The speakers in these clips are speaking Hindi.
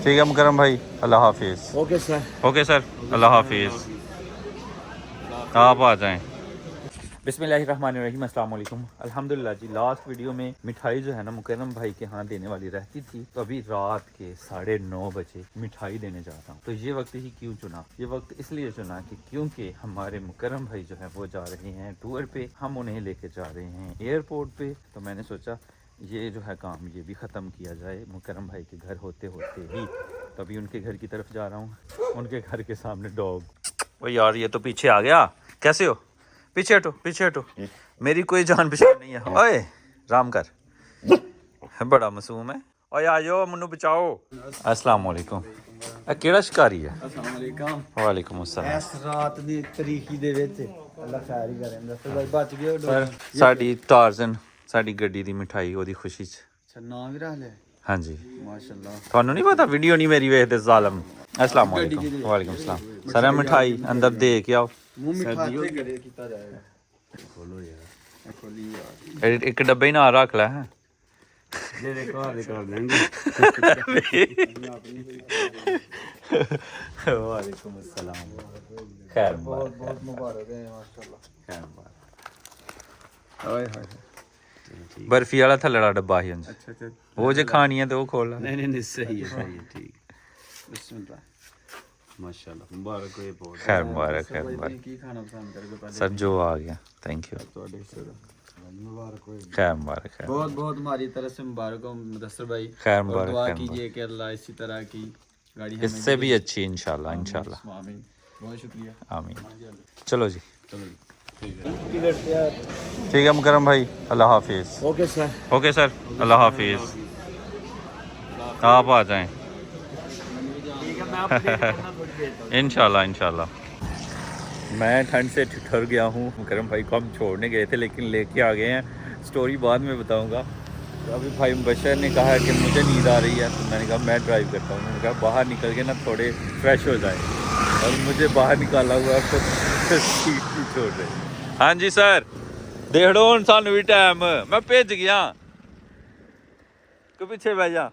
ठीक है मुकरम भाई, अल्लाह हाफिज़। ओके सर, ओके सर, अल्लाह हाफिज़। आप आ जाएं। बिस्मिल्लाहिर्रहमानिर्रहीम, अस्सलाम वालेकुम। अल्हम्दुलिल्लाह जी, लास्ट वीडियो में मिठाई जो है ना मुकरम भाई के यहाँ देने वाली रहती थी, तो अभी रात के 9:30 बजे मिठाई देने जा रहा हूँ। तो ये वक्त ही क्यों चुना? ये वक्त इसलिए चुना कि क्योंकि हमारे मुकरम भाई जो है वो जा रहे हैं टूर पे, हम उन्हें लेके जा रहे हैं एयरपोर्ट पे। तो मैंने सोचा ये जो है काम ये भी ख़त्म किया जाए मुकरम भाई के घर होते होते ही। तो अभी उनके घर की तरफ जा रहा हूँ। उनके घर के सामने डॉग, ओ यार ये तो पीछे आ गया। कैसे हो? पीछे हटो, पीछे हटो, मेरी कोई जान पहचान नहीं है। ओए राम कर, बड़ा मासूम है। ओए आ जाओ मनु बचाओ। अस्सलाम वालेकुम। केड़ा शिकारी है? अस्सलाम वालेकुम। वालेकुम अस्सलाम। इस रात दी तरीकी दे विच अल्लाह खैर ही करे। दस भाई बच गए सर साडी टार्जन साडी गड्डी दी मिठाई ओदी खुशी च। अच्छा नाम भी रख ले। हाँ जी, माशाल्लाह। थानू नहीं पता वीडियो नहीं मेरी वेखदे जालम। अस्सलाम वालेकुम। वालेकुम सलाम। सर मिठाई अंदर दे के आओ। मुंह मिठा ते करे कीता जाएगा। खोलो यार, खोली यार। एक डब्बे ही ना रख ले। ये देखो आ कर देंगे। वालेकुम अस्सलाम। खैर बहुत बहुत मुबारक है माशाल्लाह। खैर मुबारक। हाय हाय। बर्फी वाला थल्लड़ा डब्बा ही। अच्छा अच्छा, वो जे खानी है तो वो खोल ला। नहीं नहीं सही है ठीक। बिस्मिल्लाह माशाल्लाह, मुबारक हो। बहुत खैर मुबारक, खैर मुबारक। की खाना पसंद करके पहले सर जो आ गया, थैंक यू। ਤੁਹਾਡੇ ਸਿਰ मुबारक हो। खैर मुबारक, खैर बहुत बहुत हमारी तरफ से मुबारक हो मुदस्सर भाई। खैर और मुबारक, दुआ खैर कीजिए कि अल्लाह इसी तरह की गाड़ी हमें इससे भी अच्छी इंशाल्लाह इंशाल्लाह। आमीन। बहुत शुक्रिया। आमीन। चलो जी, चलो ठीक है मुकरम भाई, अल्लाह हाफिज़। Okay sir. ओके सर, अल्लाह हाफिज़। आप आ जाएं। इंशाल्लाह इंशाल्लाह। मैं ठंड से ठिठुर गया हूँ। मुकरम भाई को हम छोड़ने गए थे लेकिन लेके आ गए हैं। स्टोरी बाद में बताऊँगा। तो अभी भाई मुबशर ने कहा कि मुझे नींद आ रही है, तो मैंने कहा मैं ड्राइव करता हूँ। मैंने कहा बाहर निकल के ना थोड़े फ्रेश हो जाए, और मुझे बाहर निकाला हुआ तो सीट भी छोड़ रहे। हाँ जी सर, देख लो हूँ सानू भी टाइम, मैं भेज गया को पीछे बह जा।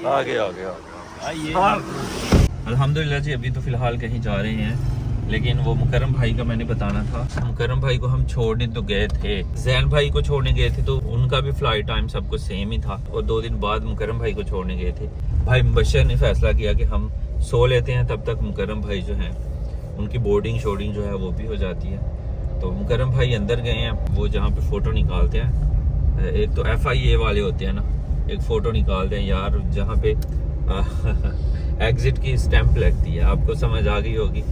आगे आगे आगे। अल्हम्दुलिल्लाह जी, अभी तो फिलहाल कहीं जा रहे हैं, लेकिन वो मुकरम भाई का मैंने बताना था। मुकरम भाई को हम छोड़ने तो गए थे, जैन भाई को छोड़ने गए थे, तो उनका भी फ्लाइट टाइम सब कुछ सेम ही था। और 2 दिन बाद मुकरम भाई को छोड़ने गए थे। भाई मुबशर ने फैसला किया कि हम सो लेते हैं, तब तक मुकरम भाई जो हैं उनकी बोर्डिंग शोर्डिंग जो है वो भी हो जाती है। तो मुकरम भाई अंदर गए हैं, वो जहाँ पे फ़ोटो निकालते हैं, एक तो FIA वाले होते हैं ना, एक फ़ोटो निकालते हैं यार जहाँ पे एग्ज़िट की स्टैंप लगती है, आपको समझ आ गई होगी।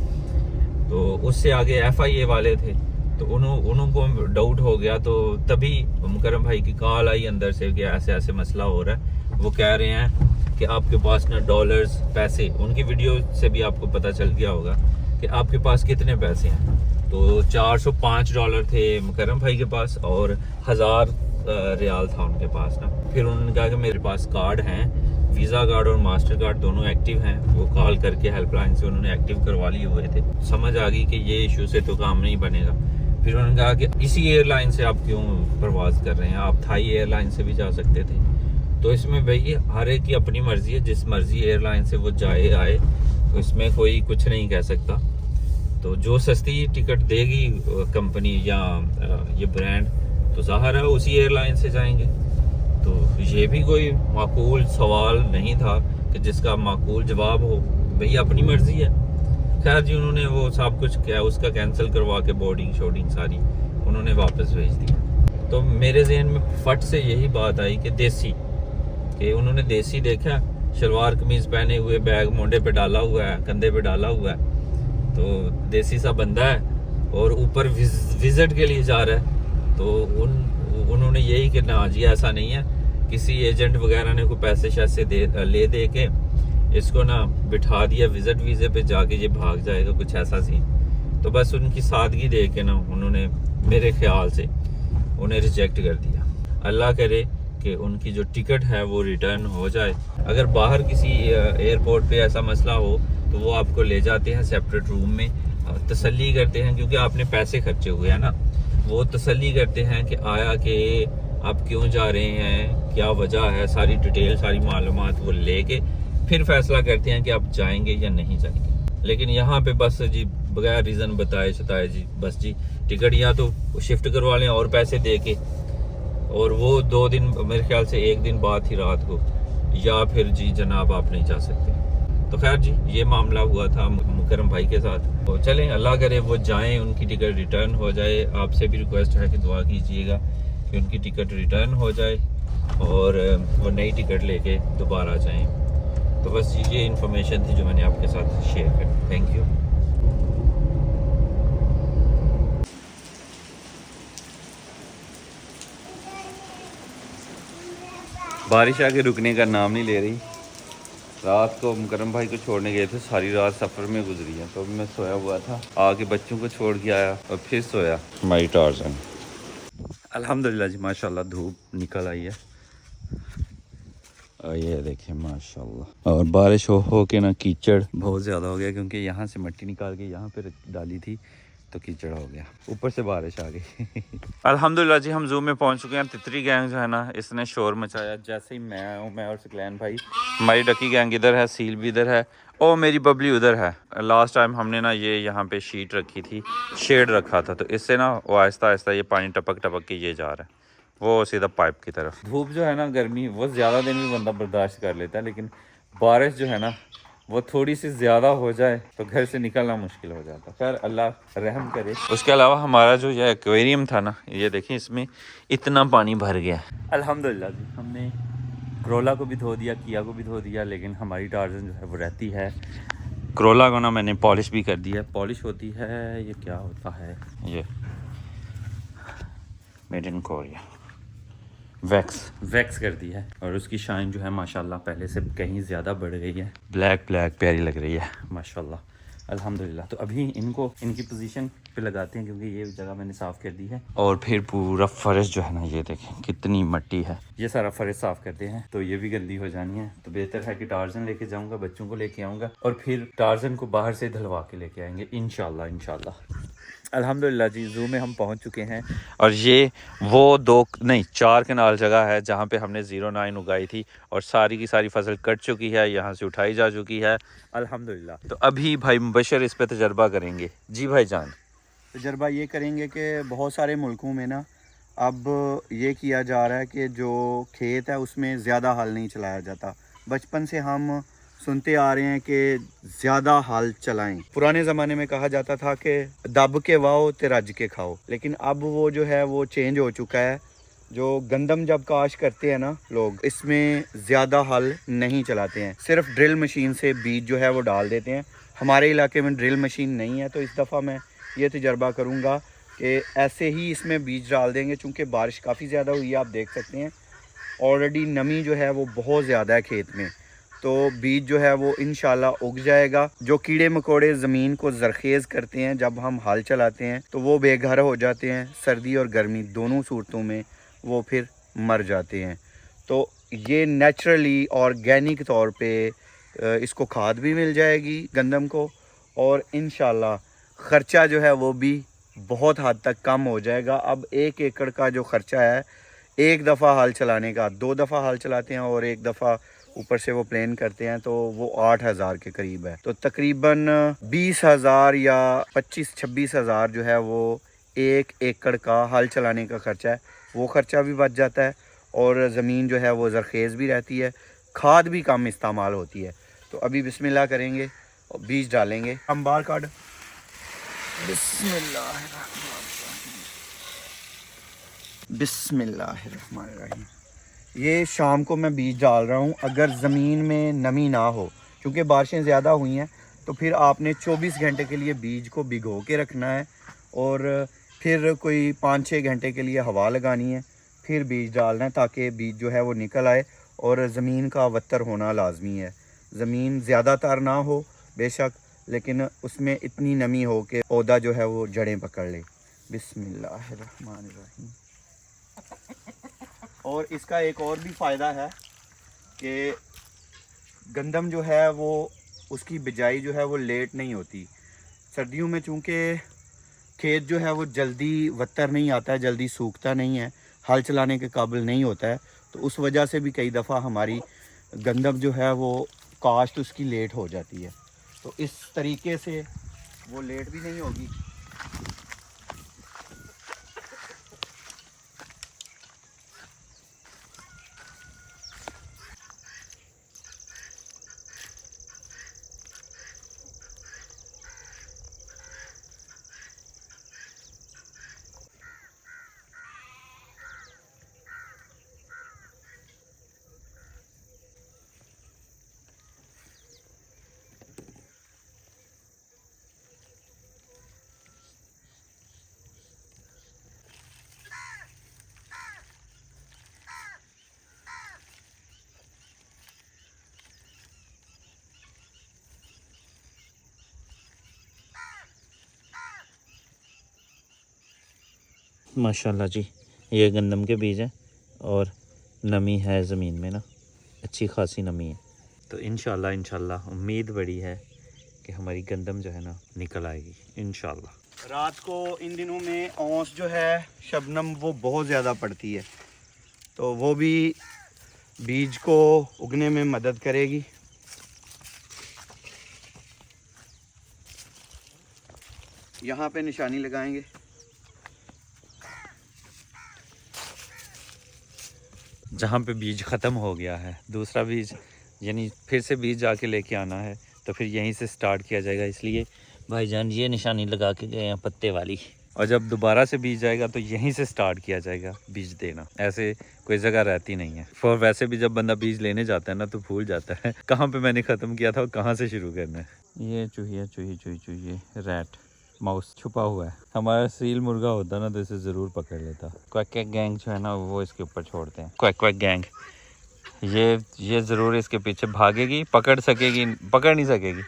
तो उससे आगे FIA वाले थे, तो उनको डाउट हो गया। तो तभी मुकरम भाई की कॉल आई अंदर से कि ऐसे ऐसे मसला हो रहा है। वो कह रहे हैं कि आपके पास ना डॉलर्स पैसे, उनकी वीडियो से भी आपको पता चल गया होगा कि आपके पास कितने पैसे हैं। तो $405 थे मुकरम भाई के पास, और 1000 रियाल था उनके पास ना। फिर उन्होंने कहा कि मेरे पास कार्ड हैं, वीज़ा कार्ड और मास्टर कार्ड दोनों एक्टिव हैं। वो कॉल करके हेल्पलाइन से उन्होंने एक्टिव करवा लिए हुए थे। समझ आ गई कि ये इशू से तो काम नहीं बनेगा। फिर उन्होंने कहा कि इसी एयरलाइन से आप क्यों प्रवास कर रहे हैं, आप थाई एयरलाइन से भी जा सकते थे। तो इसमें भाई हर एक की अपनी मर्ज़ी है, जिस मर्ज़ी एयरलाइन से वो जाए आए, तो इसमें कोई कुछ नहीं कह सकता। तो जो सस्ती टिकट देगी कंपनी या ये ब्रांड, तो ज़ाहिर है उसी एयरलाइन से जाएंगे। तो ये भी कोई माकूल सवाल नहीं था कि जिसका माकूल जवाब हो। भाई अपनी मर्ज़ी है। खैर जी, उन्होंने वो सब कुछ क्या उसका कैंसिल करवा के बोर्डिंग शोर्डिंग सारी उन्होंने वापस भेज दिया। तो मेरे जहन में फट से यही बात आई कि देसी, कि उन्होंने देसी देखा, शलवार कमीज़ पहने हुए, बैग मोंडे पे डाला हुआ है, कंधे पे डाला हुआ है, तो देसी सा बंदा है, और ऊपर विजिट के लिए जा रहा है। तो उन्होंने यही कि ना जी ऐसा नहीं है, किसी एजेंट वगैरह ने कोई पैसे शैसे ले दे के इसको ना बिठा दिया विजिट वीज़े पे, जाके ये भाग जाएगा, कुछ ऐसा सीन। तो बस उनकी सादगी देख के ना उन्होंने मेरे ख्याल से उन्हें रिजेक्ट कर दिया। अल्लाह करे कि उनकी जो टिकट है वो रिटर्न हो जाए। अगर बाहर किसी एयरपोर्ट पे ऐसा मसला हो तो वो आपको ले जाते हैं सेपरेट रूम में, तसल्ली करते हैं, क्योंकि आपने पैसे खर्चे हुए हैं ना। वो तसल्ली करते हैं कि आप क्यों जा रहे हैं, क्या वजह है, सारी डिटेल सारी मालूमात वो लेके फिर फैसला करते हैं कि आप जाएंगे या नहीं जाएंगे। लेकिन यहाँ पे बस जी बगैर रीज़न बताए छताए जी बस जी टिकट या तो शिफ्ट करवा लें और पैसे दे के, और वो 2 दिन मेरे ख्याल से 1 दिन बाद ही रात को, या फिर जी जनाब आप नहीं जा सकते। तो खैर जी ये मामला हुआ था मुकरम भाई के साथ। तो चलें अल्लाह करे वो जाएं, उनकी टिकट रिटर्न हो जाए। आपसे भी रिक्वेस्ट है कि दुआ कीजिएगा कि उनकी टिकट रिटर्न हो जाए और वो नई टिकट लेके दोबारा जाएं। तो बस ये इन्फॉर्मेशन थी जो मैंने आपके साथ शेयर कर। Thank you. बारिश आके रुकने का नाम नहीं ले रही। रात को मुकरम भाई को छोड़ने गए थे, सारी रात सफ़र में गुजरी है। तो मैं सोया हुआ था, आके बच्चों को छोड़ के आया और फिर सोया। माई टार्ज़न। अल्हम्दुलिल्लाह जी माशाल्लाह धूप निकल आई है और ये देखें माशाल्लाह। और बारिश हो के ना कीचड़ बहुत ज़्यादा हो गया, क्योंकि यहाँ से मिट्टी निकाल के यहाँ पे डाली थी तो कीचड़ हो गया, ऊपर से बारिश आ गई। अल्हम्दुलिल्लाह जी हम ज़ू में पहुँच चुके हैं। तितरी गैंग जो है ना इसने शोर मचाया। जैसे ही मैं और सकलैन भाई, हमारी डकी गैंग इधर है, सील भी इधर है और मेरी बबली उधर है। लास्ट टाइम हमने ना ये यहाँ पे शीट रखी थी, शेड रखा था, तो इससे ना वो आहिस्ता आहिस्ता ये पानी टपक टपक के ये जा रहा है वो सीधा पाइप की तरफ। धूप जो है ना गर्मी वो ज़्यादा दिन भी बंदा बर्दाश्त कर लेता है, लेकिन बारिश जो है ना वो थोड़ी सी ज़्यादा हो जाए तो घर से निकलना मुश्किल हो जाता है। खैर अल्लाह रहम करे। उसके अलावा हमारा जो ये एक्वेरियम था ना, ये देखिए इसमें इतना पानी भर गया। अल्हम्दुलिल्लाह जी हमने करोला को भी धो दिया, किया को भी धो दिया, लेकिन हमारी टार्ज़न जो है वो रहती है। करोला को ना मैंने पॉलिश भी कर दिया। पॉलिश होती है, ये क्या होता है, ये मेड इन कोरिया, वैक्स कर दी है। और उसकी शाइन जो है माशाल्लाह पहले से कहीं ज़्यादा बढ़ गई है। ब्लैक प्यारी लग रही है माशाल्लाह अल्हम्दुलिल्लाह। तो अभी इनको इनकी पोजीशन पे लगाते हैं, क्योंकि ये जगह मैंने साफ़ कर दी है। और फिर पूरा फर्श जो है ना, ये देखें कितनी मिट्टी है, ये सारा फर्श साफ़ करते हैं तो ये भी गंदी हो जानी है। तो बेहतर है कि टार्ज़न लेके जाऊँगा, बच्चों को लेके आऊँगा और फिर टार्ज़न को बाहर से धलवा के लेके आएंगे इंशाल्लाह। अल्हम्दुलिल्लाह जी ज़ू में हम पहुंच चुके हैं और ये वो 4 कनाल जगह है जहां पे हमने 09 उगाई थी और सारी की सारी फसल कट चुकी है, यहां से उठाई जा चुकी है अल्हम्दुलिल्लाह। तो अभी भाई मुबशर इस पे तजर्बा करेंगे। जी भाई जान। तजर्बा ये करेंगे कि बहुत सारे मुल्कों में ना अब ये किया जा रहा है कि जो खेत है उसमें ज़्यादा हल नहीं चलाया जाता। बचपन से हम सुनते आ रहे हैं कि ज़्यादा हल चलाएं। पुराने ज़माने में कहा जाता था कि दब के वाओ ते रज के खाओ, लेकिन अब वो जो है वो चेंज हो चुका है। जो गंदम जब काश करते हैं ना लोग, इसमें ज़्यादा हल नहीं चलाते हैं, सिर्फ ड्रिल मशीन से बीज जो है वो डाल देते हैं। हमारे इलाके में ड्रिल मशीन नहीं है, तो इस दफ़ा मैं ये तजर्बा करूँगा कि ऐसे ही इसमें बीज डाल देंगे। चूँकि बारिश काफ़ी ज़्यादा हुई है, आप देख सकते हैं ऑलरेडी नमी जो है वो बहुत ज़्यादा है खेत में, तो बीज जो है वो इंशाल्लाह उग जाएगा। जो कीड़े मकोड़े ज़मीन को ज़रखेज़ करते हैं जब हम हल चलाते हैं तो वो बेघर हो जाते हैं। सर्दी और गर्मी दोनों सूरतों में वो फिर मर जाते हैं। तो ये नेचुरली ऑर्गेनिक तौर पे इसको खाद भी मिल जाएगी गंदम को, और इंशाल्लाह ख़र्चा जो है वो भी बहुत हद तक कम हो जाएगा। अब 1 एकड़ का जो ख़र्चा है एक दफ़ा हल चलाने का, 2 दफ़ा हल चलाते हैं और 1 दफ़ा ऊपर से वो प्लेन करते हैं तो वो 8,000 के करीब है। तो तकरीबन 20,000 या 25-26 हज़ार जो है वो 1 एकड़ का हल चलाने का ख़र्चा है, वो ख़र्चा भी बच जाता है और ज़मीन जो है वो ज़रखेज़ भी रहती है, खाद भी कम इस्तेमाल होती है। तो अभी बिस्मिल्लाह करेंगे और बीज डालेंगे। हम बाहर काट बिस्मिल्लाहिर्रहमानिर्रहीम। ये शाम को मैं बीज डाल रहा हूँ। अगर ज़मीन में नमी ना हो, क्योंकि बारिशें ज़्यादा हुई हैं, तो फिर आपने 24 घंटे के लिए बीज को भिगो के रखना है और फिर कोई 5-6 घंटे के लिए हवा लगानी है, फिर बीज डालना है ताकि बीज जो है वो निकल आए। और ज़मीन का वत्तर होना लाजमी है। ज़मीन ज़्यादातर ना हो बेशक, लेकिन उसमें इतनी नमी हो कि पौधा जो है वो जड़ें पकड़ ले। बिस्मिल्लाहिर्रहमानिर्रहीम। और इसका एक और भी फ़ायदा है कि गंदम जो है वो उसकी बिजाई जो है वो लेट नहीं होती। सर्दियों में चूँकि खेत जो है वो जल्दी वत्तर नहीं आता है, जल्दी सूखता नहीं है, हल चलाने के काबिल नहीं होता है, तो उस वजह से भी कई दफ़ा हमारी गंदम जो है वो काश्त उसकी लेट हो जाती है। तो इस तरीके से वो लेट भी नहीं होगी। माशाल्लाह जी, ये गंदम के बीज हैं और नमी है ज़मीन में ना, अच्छी खासी नमी है। तो इंशाल्लाह उम्मीद बड़ी है कि हमारी गंदम जो है ना निकल आएगी इंशाल्लाह। रात को इन दिनों में औंस जो है शबनम वो बहुत ज़्यादा पड़ती है, तो वो भी बीज को उगने में मदद करेगी। यहाँ पे निशानी लगाएंगे। जहाँ पे बीज ख़त्म हो गया है, दूसरा बीज यानी फिर से बीज जाके लेके आना है, तो फिर यहीं से स्टार्ट किया जाएगा। इसलिए भाईजान ये निशानी लगा के गए हैं पत्ते वाली, और जब दोबारा से बीज आएगा तो यहीं से स्टार्ट किया जाएगा बीज देना। ऐसे कोई जगह रहती नहीं है। और वैसे भी जब बंदा बीज लेने जाता है ना तो भूल जाता है कहाँ पे मैंने ख़त्म किया था और कहाँ से शुरू करना है। ये चूही रैट माउस छुपा हुआ है। हमारा सील मुर्गा होता ना तो इसे ज़रूर पकड़ लेता। क्वैक क्वैक गैंग जो है ना वो इसके ऊपर छोड़ते हैं। क्वैक क्वैक गैंग ये ज़रूर इसके पीछे भागेगी, पकड़ नहीं सकेगी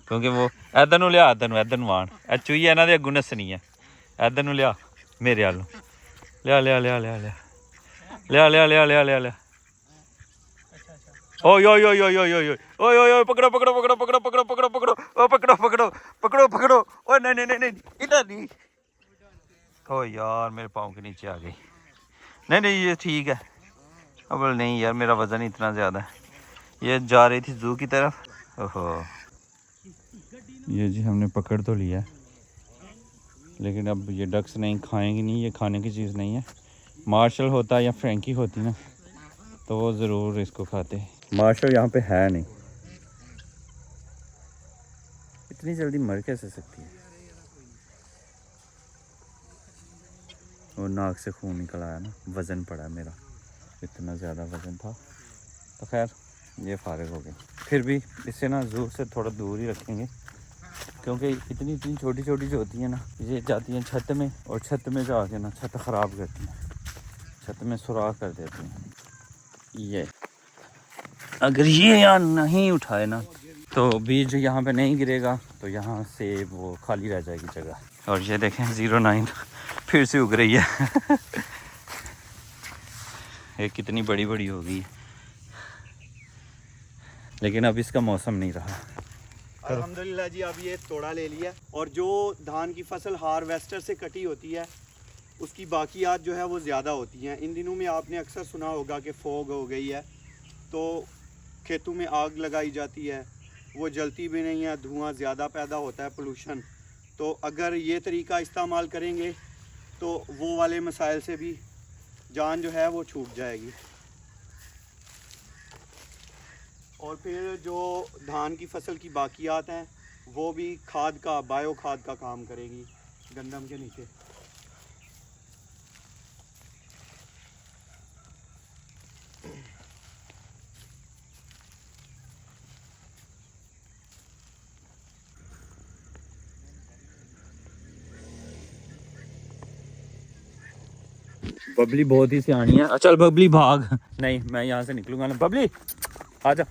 क्योंकि वो इधर नूं लिया, इधर वाण चूही इन्हां दे अग्गों नस्सनी है। इधर नूं लिया मेरे वालों, लिया ओए ओए ओए ओए ओए ओए ओए ओए पकड़ो ओए नहीं इधर नहीं। ओ यार मेरे पाँव के नीचे आ गई। नहीं ये ठीक है। अब नहीं यार मेरा वज़न इतना ज़्यादा है। ये जा रही थी जू की तरफ। ओहो ये जी हमने पकड़ तो लिया, लेकिन अब ये डक्स नहीं खाएंगी नहीं, ये खाने की चीज़ नहीं है। मार्शल होता या फ्रैंकी होती ना तो वो ज़रूर इसको खाते। मार्शल यहाँ पे है नहीं। इतनी जल्दी मर कैसे सकती है? वो नाक से खून निकल आया ना, वज़न पड़ा मेरा, इतना ज़्यादा वज़न था। तो खैर ये फारिग हो गई। फिर भी इसे ना जू से थोड़ा दूर ही रखेंगे, क्योंकि इतनी छोटी जो होती है ना, ये जाती हैं छत में, और छत में जाके ना छत ख़राब करती हैं, छत में सुराख कर देती हैं। ये अगर ये यहाँ नहीं उठाए ना तो बीज यहाँ पे नहीं गिरेगा, तो यहाँ से वो खाली रह जाएगी जगह। और ये देखें 09 फिर से उग रही है। ये कितनी बड़ी हो गई, लेकिन अब इसका मौसम नहीं रहा। अल्हम्दुलिल्लाह जी अब ये तोड़ा ले लिया। और जो धान की फसल हार्वेस्टर से कटी होती है उसकी बाकियात जो है वो ज़्यादा होती हैं। इन दिनों में आपने अक्सर सुना होगा कि फॉग हो गई है तो खेतों में आग लगाई जाती है, वो जलती भी नहीं है, धुआं ज़्यादा पैदा होता है, पोल्यूशन। तो अगर ये तरीका इस्तेमाल करेंगे तो वो वाले मसाइल से भी जान जो है वो छूट जाएगी। और फिर जो धान की फसल की बाकियात हैं वो भी खाद का, बायो खाद का काम करेगी गंदम के नीचे। बबली बहुत ही सियानी है। चल बबली भाग। नहीं मैं यहाँ से निकलूंगा ना, बबली आजा।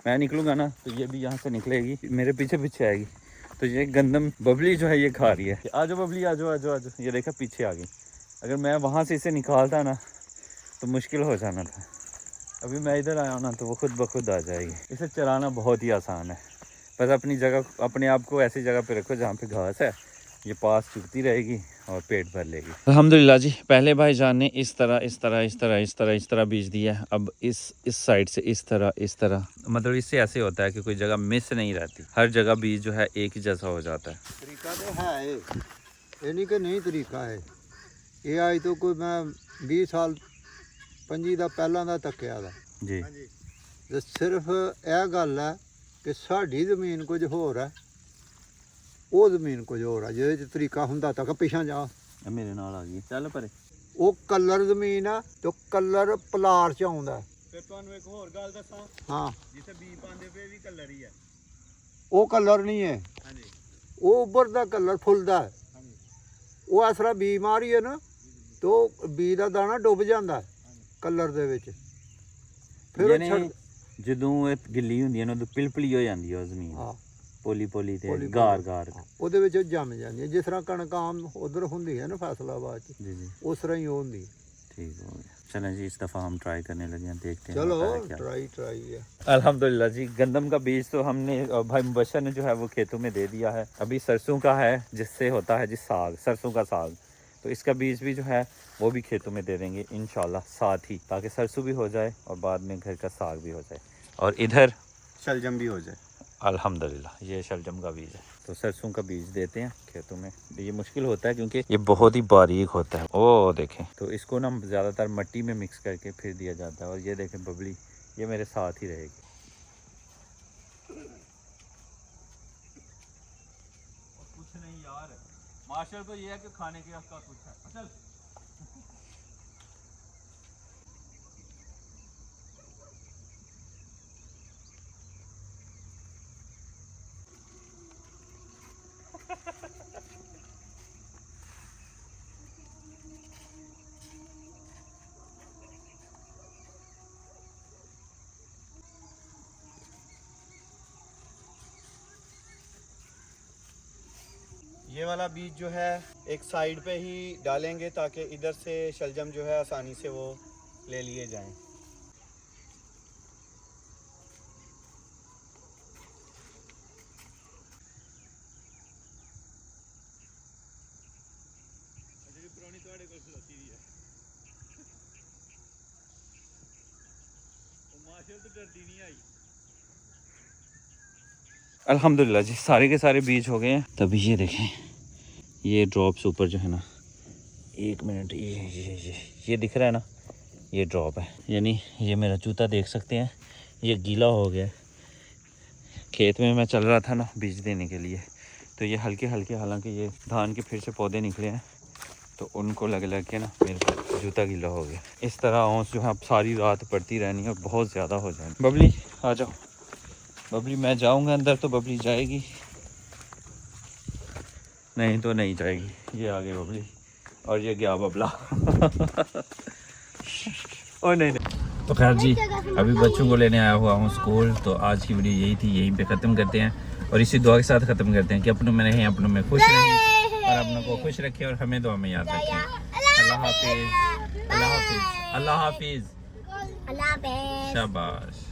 मैं निकलूंगा ना तो ये भी यहाँ से निकलेगी, मेरे पीछे आएगी। तो ये गंदम बबली जो है ये खा रही है। आजो बबली आजो। ये देखा पीछे आ गई। अगर मैं वहाँ से इसे निकालता ना तो मुश्किल हो जाना था। अभी मैं इधर आया ना तो वो खुद ब खुद आ जाएगी। इसे चलाना बहुत ही आसान है, बस अपनी जगह, अपने आप को ऐसी जगह पे रखो जहाँ पे घास है, ये पास चुगती रहेगी और पेट भर लेगी। अल्हम्दुलिल्लाह जी, पहले भाईजान ने इस तरह बीज दिया है। अब इस साइड से इस तरह, मतलब इससे ऐसे होता है कि कोई जगह मिस नहीं रहती, हर जगह बीज जो है एक ही जैसा हो जाता है। तरीका तो है ये नहीं कि नहीं तरीका है ये आज तो कोई मैं 20 साल 25 ਦਾ ਪਹਿਲਾਂ ਦਾ ਤੱਕਿਆ ਦਾ जी ਤੇ ਸਿਰਫ ਇਹ ਗੱਲ ਹੈ ਕਿ ਸਾਡੀ ਜ਼ਮੀਨ ਕੁਝ ਹੋਰ ਹੈ ਉਹ ਜ਼ਮੀਨ ਕੁਝ ਹੋਰ ਹੈ ਜਿਹਦੇ ਚ ਤਰੀਕਾ ਹੁੰਦਾ ਤਾਂ ਕਿ ਪਿਛਾਂ ਜਾ मेरे नाल आ गई, चल परे। ਉਹ ਕਲਰ ਜ਼ਮੀਨ ਆ ਤੇ ਕਲਰ ਪਲਾਰ ਚ ਆਉਂਦਾ ਫਿਰ ਤੁਹਾਨੂੰ ਇੱਕ ਹੋਰ ਗੱਲ ਦੱਸਾਂ, ਹਾਂ ਜਿੱਥੇ ਬੀ ਪਾਉਂਦੇ ਪਏ ਵੀ ਕਲਰ ਹੀ ਹੈ। ਉਹ ਕਲਰ ਨਹੀਂ ਹੈ ਹਾਂਜੀ ਉਹ ਉੱਭਰਦਾ ਕਲਰ ਫੁੱਲਦਾ ਹੈ। ਹਾਂਜੀ ਉਹ ਇਸ ਤਰ੍ਹਾਂ ਬੀ ਮਾਰੀਏ ਨਾ ਤੇ ਉਹ ਬੀ ਦਾ ਦਾਣਾ ਡੁੱਬ ਜਾਂਦਾ ਕਲਰ ਦੇ ਵਿੱਚ ਫਿਰ ਉਹ यानी ਜਦੋਂ ਇਹ ਗਿੱਲੀ ਹੁੰਦੀ ਹੈ ਨਾ ਉਦੋਂ ਪਿਲਪਲੀ ਹੋ ਜਾਂਦੀ ਹੈ ਉਹ ਜ਼ਮੀਨ, ਹਾਂ ਪੋਲੀ ਪੋਲੀ ਤੇ ਪੋਲੀ- ਗਾਰ ਉਹਦੇ ਵਿੱਚ ਉਹ ਜੰਮ ਜਾਂਦੀ ਹੈ ਜਿਸ ਤਰ੍ਹਾਂ ਕਣਕ ਆਮ ਉਧਰ ਹੁੰਦੀ ਹੈ ਨਾ ਫੈਸਲਾਬਾਦ ਚ जी जी ਉਸ ਤਰ੍ਹਾਂ ਹੀ ਉਹ ਹੁੰਦੀ ਹੈ। ठीक हो गया। चलें जी, इस दफ़ा हम ट्राई करने लगे हैं, देखते हैं चलो होता है क्या। ट्राई है। अल्हम्दुलिल्लाह जी, गंदम का बीज तो हमने भाई मुबशर ने जो है वो खेतों में दे दिया है। अभी सरसों का है, जिससे होता है जी साग, सरसों का साग, तो इसका बीज भी जो है वो भी खेतों में दे देंगे इंशाल्लाह साथ ही, ताकि सरसों भी हो जाए और बाद में घर का साग भी हो जाए। और इधर शलजम भी हो जाए। अल्हम्दुलिल्लाह ये शलजम का बीज है, तो सरसों का बीज देते हैं खेतों में। ये मुश्किल होता है क्योंकि ये बहुत ही बारीक होता है। ओ देखें, तो इसको ना ज़्यादातर मिट्टी में मिक्स करके फिर दिया जाता है। और ये देखें बबली, ये मेरे साथ ही रहेगी। कुछ नहीं यार, मार्शल को ये है कि खाने के हक का कुछ है। चल ये वाला बीज जो है एक साइड पे ही डालेंगे ताकि इधर से शलजम जो है आसानी से वो ले लिए जाएं। अल्हम्दुलिल्लाह जी, सारे के सारे बीज हो गए हैं। तभी ये देखें, ये ड्रॉप्स ऊपर जो है ना, एक मिनट, ये दिख रहा है ना, ये ड्रॉप है। यानी ये मेरा जूता देख सकते हैं, ये गीला हो गया है। खेत में मैं चल रहा था ना बीज देने के लिए, तो ये हल्के हल्के, हालांकि ये धान के फिर से पौधे निकले हैं, तो उनको लग के ना मेरा जूता गीला हो गया। इस तरह ओस जो है अब सारी रात पड़ती रहनी है और बहुत ज़्यादा हो जाएगी। बबली आ जाओ, बबली मैं जाऊंगा अंदर तो बबली जाएगी, नहीं तो नहीं जाएगी। ये आ गई बबली और ये गया बबला। और नहीं तो खैर जी, अभी बच्चों को लेने आया हुआ हूँ स्कूल। तो आज की वीडियो यही थी, यहीं पे ख़त्म करते हैं और इसी दुआ के साथ ख़त्म करते हैं कि अपनों में रहें, अपनों में खुश रहें और अपनों को खुश रखें और हमें दुआ में याद रखें। अल्लाह हाफिज़, अल्लाह हाफिज़, अल्लाह हाफिज़, शाबाश।